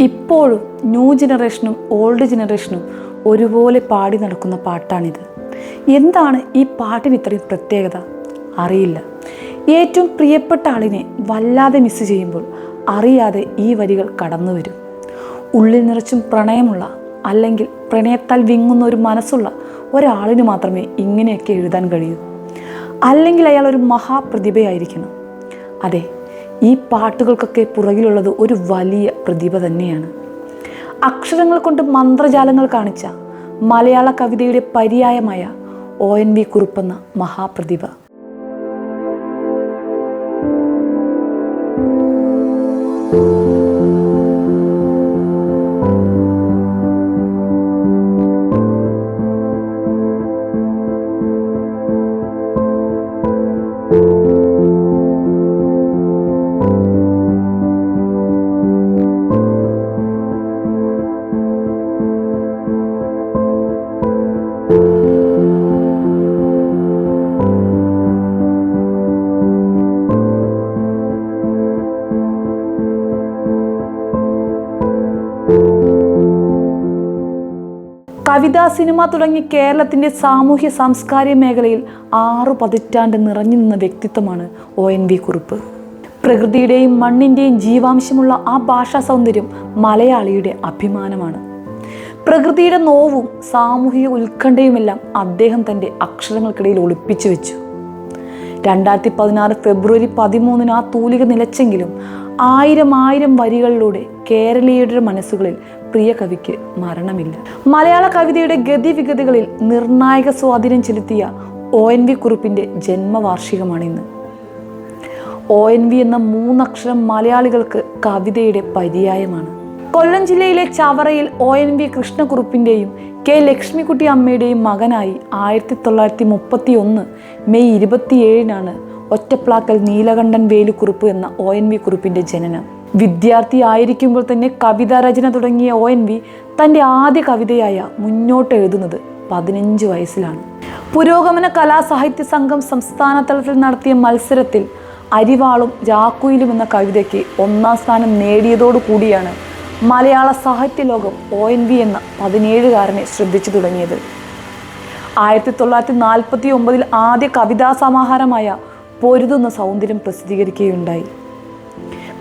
ഇപ്പോഴും new ജനറേഷനും old ജനറേഷനും ഒരുപോലെ പാടി നടക്കുന്ന പാട്ടാണിത്. എന്താണ് ഈ പാട്ടിന് ഇത്രയും പ്രത്യേകത? അറിയില്ല. ഏറ്റവും പ്രിയപ്പെട്ട ആളിനെ വല്ലാതെ മിസ് ചെയ്യുമ്പോൾ അറിയാതെ ഈ വരികൾ കടന്നു വരും. ഉള്ളിൽ നിറച്ചും പ്രണയമുള്ള, അല്ലെങ്കിൽ പ്രണയത്താൽ വിങ്ങുന്ന ഒരു മനസ്സുള്ള ഒരാളിന് മാത്രമേ ഇങ്ങനെയൊക്കെ എഴുതാൻ കഴിയൂ. അല്ലെങ്കിൽ അയാൾ ഒരു മഹാപ്രതിഭയായിരിക്കണം. അതെ, ഈ പാട്ടുകൾക്കൊക്കെ പുറകിലുള്ളത് ഒരു വലിയ പ്രതിഭ തന്നെയാണ്. അക്ഷരങ്ങൾ കൊണ്ട് മന്ത്രജാലങ്ങൾ കാണിച്ച മലയാള കവിതയുടെ പര്യായമായ ONV കുറുപ്പെന്ന മഹാപ്രതിഭ. കവിത, സിനിമ തുടങ്ങി കേരളത്തിൻ്റെ സാമൂഹ്യ സാംസ്കാരിക മേഖലയിൽ 6 പതിറ്റാണ്ട് നിറഞ്ഞു നിന്ന വ്യക്തിത്വമാണ് ONV കുറുപ്പ്. പ്രകൃതിയുടെയും മണ്ണിൻ്റെയും ജീവാംശമുള്ള ആ ഭാഷാ സൗന്ദര്യം മലയാളിയുടെ അഭിമാനമാണ്. പ്രകൃതിയുടെ നോവും സാമൂഹിക ഉത്കണ്ഠയുമെല്ലാം അദ്ദേഹം തൻ്റെ അക്ഷരങ്ങൾക്കിടയിൽ ഒളിപ്പിച്ചു വെച്ചു. 2016 ഫെബ്രുവരി 13 ആ തൂലിക നിലച്ചെങ്കിലും ആയിരം വരികളിലൂടെ കേരളീയരുടെ മനസ്സുകളിൽ പ്രിയ കവിക്ക് മരണമില്ല. മലയാള കവിതയുടെ ഗതിവിഗതികളിൽ നിർണായക സ്വാധീനം ചെലുത്തിയ ONV കുറുപ്പിൻ്റെ ജന്മവാർഷികമാണിന്ന്. ONV എന്ന 3 അക്ഷരം മലയാളികൾക്ക് കവിതയുടെ പര്യായമാണ്. കൊല്ലം ജില്ലയിലെ ചവറയിൽ ONV കൃഷ്ണകുറുപ്പിൻ്റെയും K ലക്ഷ്മിക്കുട്ടി അമ്മയുടെയും മകനായി 1931 മെയ് 27 ഒറ്റപ്ലാക്കൽ നീലകണ്ഠൻ വേലുക്കുറുപ്പ് എന്ന ONV കുറുപ്പിൻ്റെ ജനനം. വിദ്യാർത്ഥി ആയിരിക്കുമ്പോൾ തന്നെ കവിതാ രചന തുടങ്ങിയ ONV തൻ്റെ ആദ്യ കവിതയായ മുന്നോട്ട് എഴുതുന്നത് 15 വയസ്സിലാണ്. പുരോഗമന കലാസാഹിത്യ സംഘം സംസ്ഥാന തലത്തിൽ നടത്തിയ മത്സരത്തിൽ അരിവാളും രാക്കുയിലും എന്ന കവിതയ്ക്ക് 1ാം സ്ഥാനം നേടിയതോടുകൂടിയാണ് മലയാള സാഹിത്യ ലോകം ONV എന്ന 17കാരനെ ശ്രദ്ധിച്ചു തുടങ്ങിയത്. 1949 ആദ്യ കവിതാ സമാഹാരമായ പൊരുതുന്ന സൗന്ദര്യം പ്രസിദ്ധീകരിക്കുകയുണ്ടായി.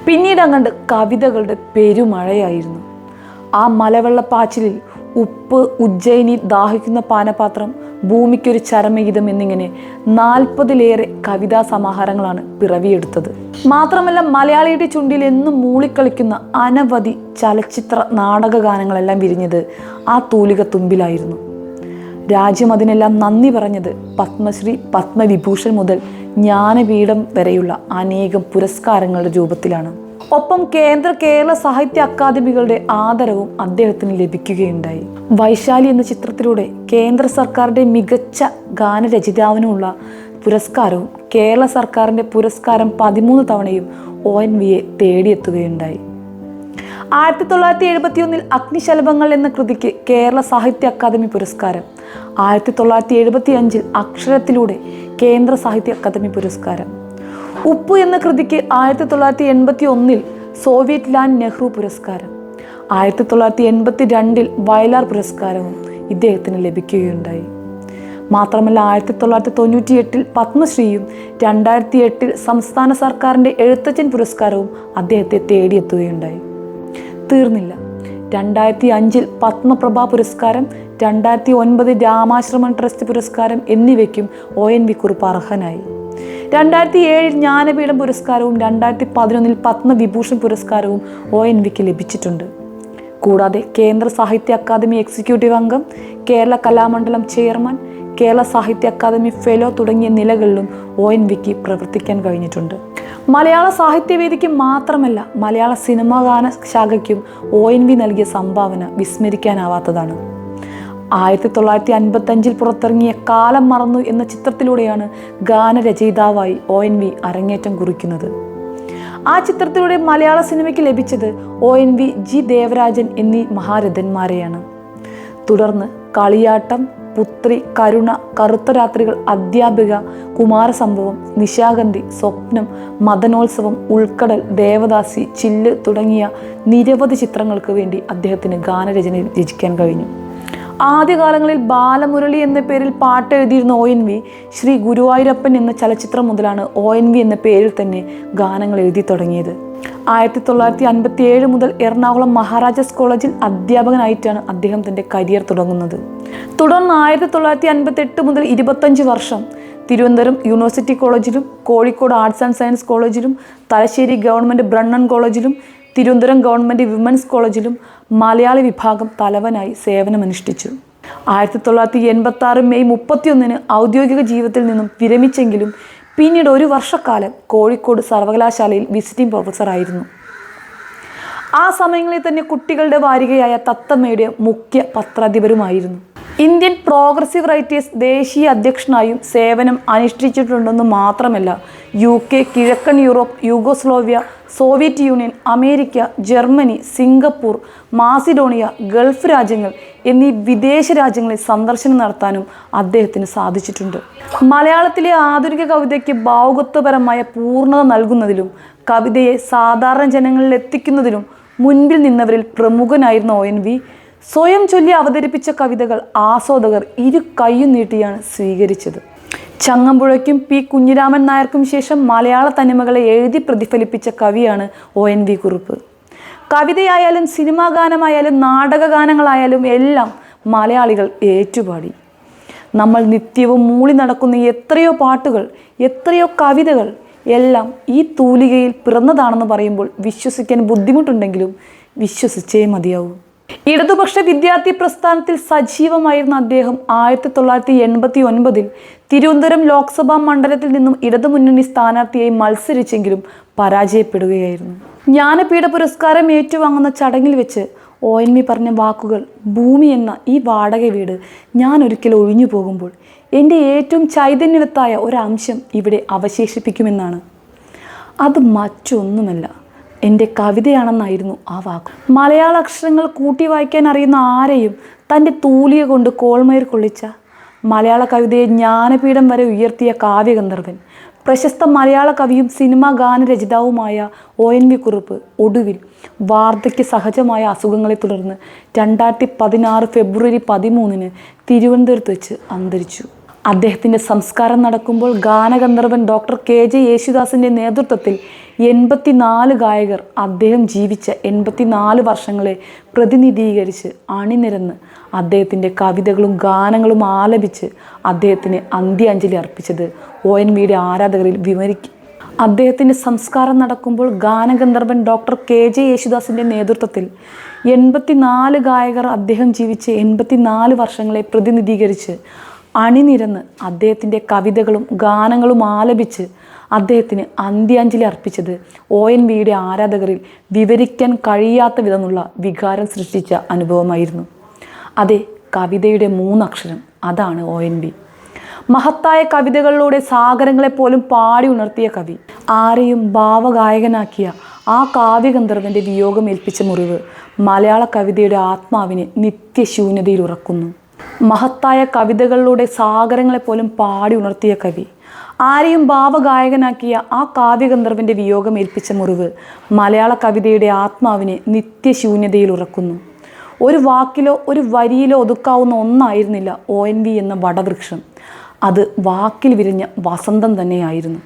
പിന്നീട് അങ്ങണ്ട് കവിതകളുടെ പെരുമഴയായിരുന്നു. ആ മലവെള്ളപ്പാച്ചിലിൽ ഉപ്പ്, ഉജ്ജയിനി, ദാഹിക്കുന്ന പാനപാത്രം, ഭൂമിക്കൊരു ചരമഗീതം എന്നിങ്ങനെ 40ലേറെ കവിതാ സമാഹാരങ്ങളാണ് പിറവിയെടുത്തത്. മാത്രമല്ല മലയാളിയുടെ ചുണ്ടിൽ എന്നും മൂളിക്കളിക്കുന്ന അനവധി ചലച്ചിത്ര നാടക ഗാനങ്ങളെല്ലാം വിരിഞ്ഞത് ആ തൂലിക തുമ്പിലായിരുന്നു. രാജ്യം അതിനെല്ലാം നന്ദി പറഞ്ഞത് പത്മശ്രീ, പത്മവിഭൂഷൺ മുതൽ ജ്ഞാനപീഠം വരെയുള്ള അനേകം പുരസ്കാരങ്ങളുടെ രൂപത്തിലാണ്. ഒപ്പം കേരള സാഹിത്യ അക്കാദമികളുടെ ആദരവും അദ്ദേഹത്തിന് ലഭിക്കുകയുണ്ടായി. വൈശാലി എന്ന ചിത്രത്തിലൂടെ കേന്ദ്ര സർക്കാരിൻ്റെ മികച്ച ഗാനരചയിതാവിനുള്ള പുരസ്കാരവും കേരള സർക്കാരിൻ്റെ പുരസ്കാരം 13 തവണയും ONVയെ തേടിയെത്തുകയുണ്ടായി. 1971 അഗ്നിശലഭങ്ങൾ എന്ന കൃതിക്ക് കേരള സാഹിത്യ അക്കാദമി പുരസ്കാരം, 1975 അക്ഷരത്തിലൂടെ കേന്ദ്ര സാഹിത്യ അക്കാദമി പുരസ്കാരം, ഉപ്പ് എന്ന കൃതിക്ക് 1981 സോവിയറ്റ് ലാൻഡ് നെഹ്റു പുരസ്കാരം, 1982 വയലാർ പുരസ്കാരവും ഇദ്ദേഹത്തിന് ലഭിക്കുകയുണ്ടായി. മാത്രമല്ല 1998 പത്മശ്രീയും 2008 സംസ്ഥാന സർക്കാരിൻ്റെ എഴുത്തച്ഛൻ പുരസ്കാരവും അദ്ദേഹത്തെ തേടിയെത്തുകയുണ്ടായി. തീർന്നില്ല. 2005 പത്മപ്രഭ പുരസ്കാരം, 2009 രാമാശ്രമം ട്രസ്റ്റ് പുരസ്കാരം എന്നിവയ്ക്കും ONV കുറുപ്പ് അർഹനായി. 2007 ജ്ഞാനപീഠം പുരസ്കാരവും 2011 പത്മവിഭൂഷൺ പുരസ്കാരവും ONVക്ക് ലഭിച്ചിട്ടുണ്ട്. കൂടാതെ കേന്ദ്ര സാഹിത്യ അക്കാദമി എക്സിക്യൂട്ടീവ് അംഗം, കേരള കലാമണ്ഡലം ചെയർമാൻ, കേരള സാഹിത്യ അക്കാദമി ഫെലോ തുടങ്ങിയ നിലകളിലും ONVക്ക് പ്രവർത്തിക്കാൻ കഴിഞ്ഞിട്ടുണ്ട്. മലയാള സാഹിത്യവേദിക്ക് മാത്രമല്ല മലയാള സിനിമാ ഗാന ശാഖയ്ക്കും ONV നൽകിയ സംഭാവന വിസ്മരിക്കാനാവാത്തതാണ്. 1955 പുറത്തിറങ്ങിയ കാലം മറന്നു എന്ന ചിത്രത്തിലൂടെയാണ് ഗാനരചയിതാവായി ONV അരങ്ങേറ്റം കുറിക്കുന്നത്. ആ ചിത്രത്തിലൂടെ മലയാള സിനിമയ്ക്ക് ലഭിച്ചത് ONV, G ദേവരാജൻ എന്നീ മഹാരഥന്മാരെയാണ്. തുടർന്ന് കളിയാട്ടം, പുത്രി, കരുണ, കറുത്ത രാത്രികൾ, അധ്യാപിക, കുമാരസംഭവം, നിശാഗന്ധി, സ്വപ്നം, മദനോത്സവം, ഉൾക്കടൽ, ദേവദാസി, ചില്ല് തുടങ്ങിയ നിരവധി ചിത്രങ്ങൾക്ക് വേണ്ടി അദ്ദേഹത്തിന് ഗാനരചന രചിക്കാൻ കഴിഞ്ഞു. ആദ്യകാലങ്ങളിൽ ബാലമുരളി എന്ന പേരിൽ പാട്ട് എഴുതിയിരുന്ന ONV ശ്രീ ഗുരുവായൂരപ്പൻ എന്ന ചലച്ചിത്രം മുതലാണ് ONV എന്ന പേരിൽ തന്നെ ഗാനങ്ങൾ എഴുതി തുടങ്ങിയത്. 1957 മുതൽ എറണാകുളം മഹാരാജാസ് കോളേജിൽ അധ്യാപകനായിട്ടാണ് അദ്ദേഹം തൻ്റെ കരിയർ തുടങ്ങുന്നത്. തുടർന്ന് 1958 മുതൽ 25 വർഷം തിരുവനന്തപുരം യൂണിവേഴ്സിറ്റി കോളേജിലും കോഴിക്കോട് ആർട്സ് ആൻഡ് സയൻസ് കോളേജിലും തലശ്ശേരി ഗവൺമെൻറ് ബ്രണ്ണൻ കോളേജിലും തിരുവനന്തപുരം ഗവൺമെൻറ് വിമൻസ് കോളേജിലും മലയാളി വിഭാഗം തലവനായി സേവനമനുഷ്ഠിച്ചു. 1986 മെയ് 31 ഔദ്യോഗിക ജീവിതത്തിൽ നിന്നും വിരമിച്ചെങ്കിലും പിന്നീട് 1 വർഷക്കാലം കോഴിക്കോട് സർവകലാശാലയിൽ വിസിറ്റിംഗ് പ്രൊഫസറായിരുന്നു. ആ സമയങ്ങളിൽ തന്നെ കുട്ടികളുടെ വാരികയായ തത്തമ്മയുടെ മുഖ്യ പത്രാധിപരുമായിരുന്നു. ഇന്ത്യൻ പ്രോഗ്രസീവ് റൈറ്റേഴ്സ് ദേശീയ അധ്യക്ഷനായും സേവനം അനുഷ്ഠിച്ചിട്ടുണ്ടെന്ന് മാത്രമല്ല, UK, കിഴക്കൻ Europe, Yugoslavia, Soviet Union, America, Germany, Singapore, Macedonia, Gulf രാജ്യങ്ങൾ എന്നീ വിദേശ രാജ്യങ്ങളിൽ സന്ദർശനം നടത്താനും അദ്ദേഹത്തിന് സാധിച്ചിട്ടുണ്ട്. മലയാളത്തിലെ ആധുനിക കവിതയ്ക്ക് ഭാവുകത്വപരമായ പൂർണ്ണത നൽകുന്നതിലും കവിതയെ സാധാരണ ജനങ്ങളിൽ എത്തിക്കുന്നതിലും മുൻപിൽ നിന്നവരിൽ പ്രമുഖനായിരുന്ന ONV സ്വയം ചൊല്ലി അവതരിപ്പിച്ച കവിതകൾ ആസ്വാദകർ ഇരു കൈയും നീട്ടിയാണ് സ്വീകരിച്ചത്. ചങ്ങമ്പുഴയ്ക്കും P. കുഞ്ഞിരാമൻ നായർക്കും ശേഷം മലയാള തനിമകളെ എഴുതി പ്രതിഫലിപ്പിച്ച കവിയാണ് ONV കുറുപ്പ്. കവിതയായാലും സിനിമാ ഗാനമായാലും നാടകഗാനങ്ങളായാലും എല്ലാം മലയാളികൾ ഏറ്റുപാടി. നമ്മൾ നിത്യവും മൂളി നടക്കുന്ന എത്രയോ പാട്ടുകൾ, എത്രയോ കവിതകൾ എല്ലാം ഈ തൂലികയിൽ പിറന്നതാണെന്ന് പറയുമ്പോൾ വിശ്വസിക്കാൻ ബുദ്ധിമുട്ടുണ്ടെങ്കിലും വിശ്വസിച്ചേ മതിയാവൂ. ഇടതുപക്ഷ വിദ്യാർത്ഥി പ്രസ്ഥാനത്തിൽ സജീവമായിരുന്ന അദ്ദേഹം 1989 തിരുവനന്തപുരം ലോക്സഭാ മണ്ഡലത്തിൽ നിന്നും ഇടതുമുന്നണി സ്ഥാനാർത്ഥിയായി മത്സരിച്ചെങ്കിലും പരാജയപ്പെടുകയായിരുന്നു. ജ്ഞാനപീഠ പുരസ്കാരം ഏറ്റുവാങ്ങുന്ന ചടങ്ങിൽ വെച്ച് ONV പറഞ്ഞ വാക്കുകൾ, ഭൂമി എന്ന ഈ വാടക വീട് ഞാൻ ഒരിക്കൽ ഒഴിഞ്ഞു പോകുമ്പോൾ എൻ്റെ ഏറ്റവും ചൈതന്യവത്തായ ഒരംശം ഇവിടെ അവശേഷിപ്പിക്കുമെന്നാണ്. അത് മറ്റൊന്നുമല്ല, എൻ്റെ കവിതയാണെന്നായിരുന്നു ആ വാക്ക്. മലയാള അക്ഷരങ്ങൾ കൂട്ടി വായിക്കാൻ അറിയുന്ന ആരെയും തൻ്റെ തൂലിക കൊണ്ട് കോൾമയിർ കൊള്ളിച്ച, മലയാള കവിതയെ ജ്ഞാനപീഠം വരെ ഉയർത്തിയ കാവ്യഗന്ധർവൻ, പ്രശസ്ത മലയാള കവിയും സിനിമാ ഗാനരചയിതാവുമായ ONV കുറുപ്പ് ഒടുവിൽ വാർദ്ധക്യ സഹജമായ അസുഖങ്ങളെ തുടർന്ന് 2016 ഫെബ്രുവരി 13 തിരുവനന്തപുരത്ത് വെച്ച് അന്തരിച്ചു. അദ്ദേഹത്തിൻ്റെ സംസ്കാരം നടക്കുമ്പോൾ ഗാനഗന്ധർവൻ ഡോക്ടർ KJ യേശുദാസിൻ്റെ നേതൃത്വത്തിൽ 84 ഗായകർ അദ്ദേഹം ജീവിച്ച 84 വർഷങ്ങളെ പ്രതിനിധീകരിച്ച് അണിനിരന്ന് അദ്ദേഹത്തിൻ്റെ കവിതകളും ഗാനങ്ങളും ആലപിച്ച് അദ്ദേഹത്തിന് അന്ത്യാഞ്ജലി അർപ്പിച്ചത് ONVയുടെ ആരാധകരിൽ വിവരിക്കും. അദ്ദേഹത്തിൻ്റെ സംസ്കാരം നടക്കുമ്പോൾ ഗാനഗന്ധർവൻ ഡോക്ടർ KJ യേശുദാസിൻ്റെ നേതൃത്വത്തിൽ 84 ഗായകർ അദ്ദേഹം ജീവിച്ച 84 വർഷങ്ങളെ പ്രതിനിധീകരിച്ച് അണിനിരന്ന് അദ്ദേഹത്തിൻ്റെ കവിതകളും ഗാനങ്ങളും ആലപിച്ച് അദ്ദേഹത്തിന് അന്ത്യാഞ്ജലി അർപ്പിച്ചത് ONVയുടെ ആരാധകരിൽ വിവരിക്കാൻ കഴിയാത്ത വിധമുള്ള വികാരം സൃഷ്ടിച്ച അനുഭവമായിരുന്നു. അതെ, കവിതയുടെ 3 അക്ഷരം, അതാണ് ONV. മഹത്തായ കവിതകളിലൂടെ സാഗരങ്ങളെപ്പോലും പാടി ഉണർത്തിയ കവി, ആരെയും ഭാവഗായകനാക്കിയ ആ കാവ്യഗന്ധർവൻ്റെ വിയോഗം ഏൽപ്പിച്ച മുറിവ് മലയാള കവിതയുടെ ആത്മാവിനെ നിത്യശൂന്യതയിൽ ഉറക്കുന്നു. മഹത്തായ കവിതകളിലൂടെ സാഗരങ്ങളെപ്പോലും പാടി ഉണർത്തിയ കവി, ആരെയും ഭാവഗായകനാക്കിയ ആ കാവ്യഗന്ധർവൻ്റെ വിയോഗം ഏൽപ്പിച്ച മുറിവ് മലയാള കവിതയുടെ ആത്മാവിനെ നിത്യശൂന്യതയിൽ ഉറക്കുന്നു. ഒരു വാക്കിലോ ഒരു വരിയിലോ ഒതുക്കാവുന്ന ഒന്നായിരുന്നില്ല ONV എന്ന വടവൃക്ഷം. അത് വാക്കിൽ വിരിഞ്ഞ വസന്തം തന്നെയായിരുന്നു.